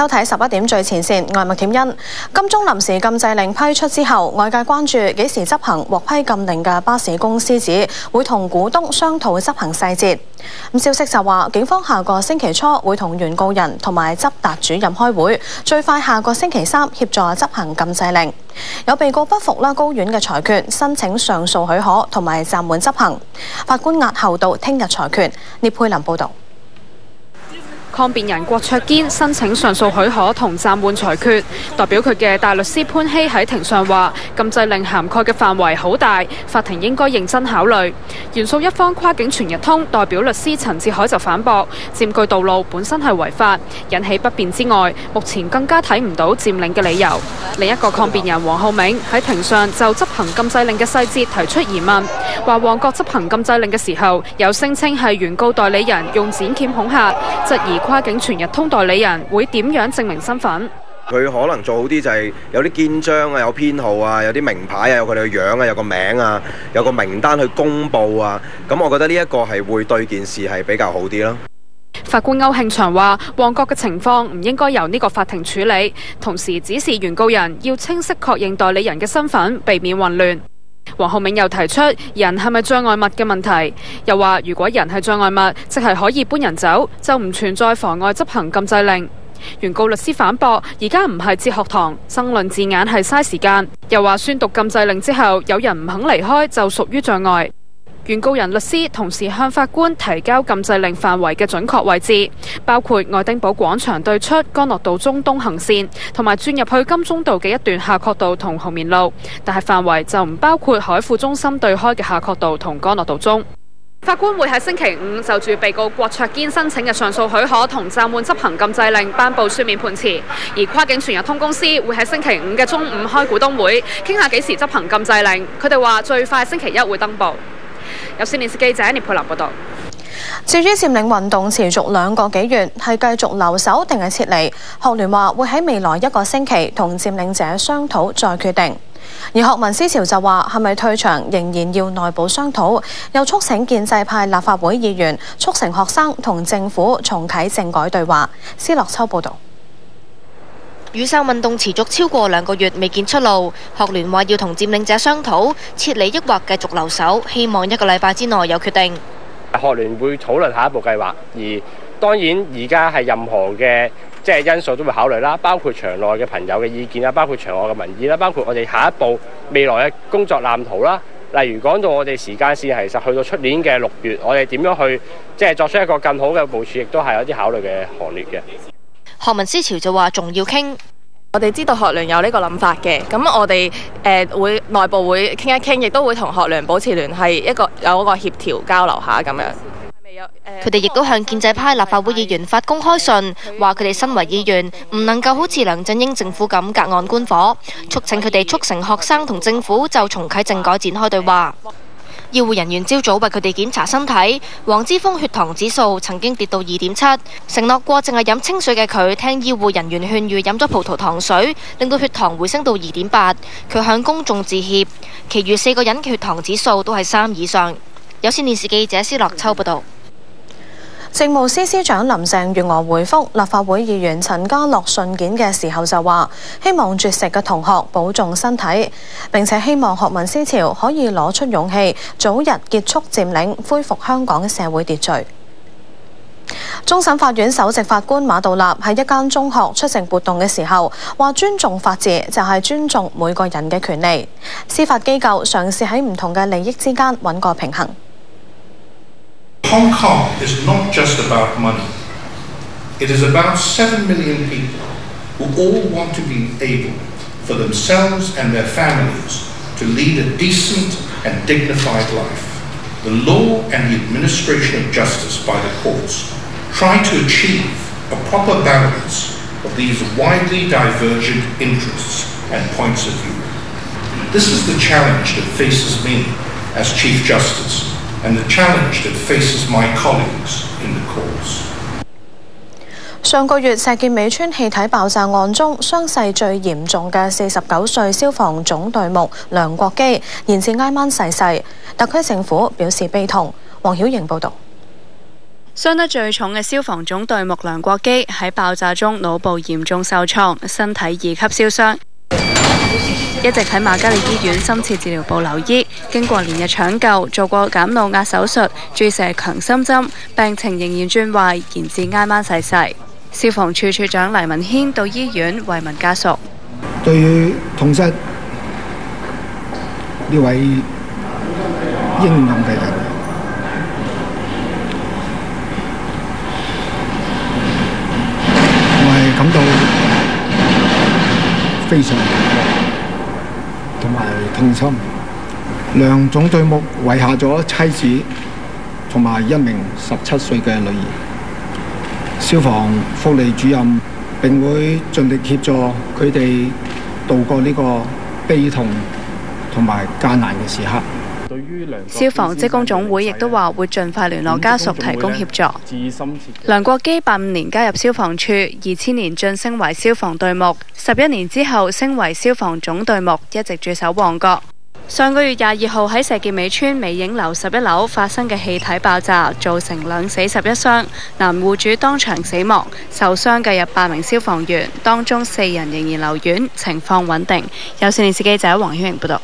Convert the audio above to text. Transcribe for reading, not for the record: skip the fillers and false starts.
收睇11點最前線，我係麥恬欣。金鐘臨時禁制令批出之後，外界關注幾時執行獲批禁令嘅巴士公司指會同股東商討執行細節。消息就話，警方下個星期初會同原告人同埋執達主任開會，最快下個星期3協助執行禁制令。有被告不服高院嘅裁決，申請上訴許可同埋暫緩執行。法官押後到聽日裁決。聶佩琳報導。抗辯人郭卓堅申請上訴許可同暫緩裁決，代表佢嘅大律師潘希喺庭上話：禁制令涵蓋嘅範圍好大，法庭應該認真考慮。原訴一方跨境全日通代表律師陳志海就反駁，佔據道路本身係違法，引起不便之外，目前更加睇唔到佔領嘅理由。另一個抗辯人黃浩銘喺庭上就執行禁制令嘅細節提出疑問，話旺角執行禁制令嘅時候，有聲稱係原告代理人用剪鉗恐嚇，質疑跨境全日通代理人會點樣證明身份？佢可能做好啲就係有啲肩章啊，有編號啊，有啲名牌啊，有佢哋嘅樣啊，有個名啊，有個名單去公佈啊。咁我覺得呢一個係會對件事係比較好啲咯。法官歐慶祥話：旺角嘅情況唔應該由呢個法庭處理，同時指示原告人要清晰確認代理人嘅身份，避免混亂。黃浩銘又提出人係咪障礙物嘅問題，又話如果人係障礙物，即係可以搬人走，就唔存在妨礙執行禁制令。原告律師反駁：而家唔係哲學堂，爭論字眼係嘥時間。又話宣讀禁制令之後，有人唔肯離開就屬於障礙。原告人律師同時向法官提交禁制令範圍嘅準確位置，包括愛丁堡廣場對出干諾道中東行線，同埋轉入去金鐘道嘅一段夏慤道同紅棉路，但係範圍就唔包括海富中心對開嘅夏慤道同干諾道中。法官會喺星期5就住被告郭卓堅申請嘅上訴許可同暫緩執行禁制令頒布書面判詞，而跨境全日通公司會喺星期5嘅中午開股東會，傾下幾時執行禁制令。佢哋話最快星期1會登報。有線電視記者聶佩琳報道。至於佔領運動持續2個幾月，係繼續留守定係撤離？學聯話會喺未來1個星期同佔領者商討再決定。而學民思潮就話係咪退場仍然要內部商討，又促請建制派立法會議員促成學生同政府重啟政改對話。施樂秋報導。雨傘運動持續超過2個月未見出路，學聯話要同佔領者商討撤離抑或繼續留守，希望1個禮拜之內有決定。學聯會討論下一步計劃，而當然而家係任何嘅因素都會考慮啦，包括場內嘅朋友嘅意見啦，包括場外嘅民意啦，包括我哋下一步未來嘅工作藍圖啦。例如講到我哋時間線，其實去到出年嘅6月，我哋點樣去作出一個更好嘅部署，亦都係有啲考慮嘅行列嘅。學民思潮就話仲要傾，我哋知道學聯有呢個諗法嘅，咁我哋會內部會傾一傾，亦都會同學聯保持聯繫，有一個協調交流下咁樣。佢哋亦都向建制派立法會議員發公開信，話佢哋身為議員唔能夠好似梁振英政府咁隔岸觀火，促請佢哋促成學生同政府就重啟政改展開對話。醫護人員朝早為佢哋檢查身體，黃之鋒血糖指數曾經跌到2.7，承諾過淨係飲清水嘅佢，聽醫護人員勸喻飲咗葡萄糖水，令到血糖回升到2.8。佢向公眾致歉，其餘4個人嘅血糖指數都係3以上。有線電視記者施樂秋報導。政務司司長林鄭月娥回覆立法會議員陳家樂信件嘅時候就話，希望絕食嘅同學保重身體，並且希望學民思潮可以攞出勇氣，早日結束佔領，恢復香港社會秩序。終審法院首席法官馬道立喺一間中學出席活動嘅時候話，尊重法治就係尊重每個人嘅權利，司法機構嘗試喺唔同嘅利益之間揾個平衡。Hong Kong is not just about money. It is about 7 million people who all want to be able for themselves and their families to lead a decent and dignified life. The law and the administration of justice by the courts try to achieve a proper balance of these widely divergent interests and points of view. This is the challenge that faces me as Chief Justice.And the challenge that faces my colleagues in the courts. 上個月石硤尾村氣體爆炸案中傷勢最嚴重嘅49歲消防總隊目梁國基延至挨晚逝世，特區政府表示悲痛。黃曉瑩報導。傷得最重嘅消防總隊目梁國基喺爆炸中腦部嚴重受創，身體2級燒傷，一直喺瑪嘉烈醫院深切治療部留醫，經過連日搶救，做過減腦壓手術、注射強心針，病情仍然轉壞，延至挨晚逝世。消防處處長黎文軒到醫院慰問家屬。對於痛失呢位英勇嘅人，我係感到非常同埋痛心。梁總隊目遺下咗妻子同埋一名17歲嘅女兒。消防福利主任並會盡力協助佢哋渡過呢個悲痛同埋艱難嘅時刻。消防職工總會亦都話會盡快聯絡家屬提供協助。梁國基85年加入消防處，2000年晉升為消防隊目，11年之後升為消防總隊目，一直駐守旺角。上個月22號喺石硤尾村美影樓11樓發生嘅氣體爆炸，造成2死11傷，男戶主當場死亡，受傷計入8名消防員，當中4人仍然留院，情況穩定。有線電視記者黃曉瑩報道。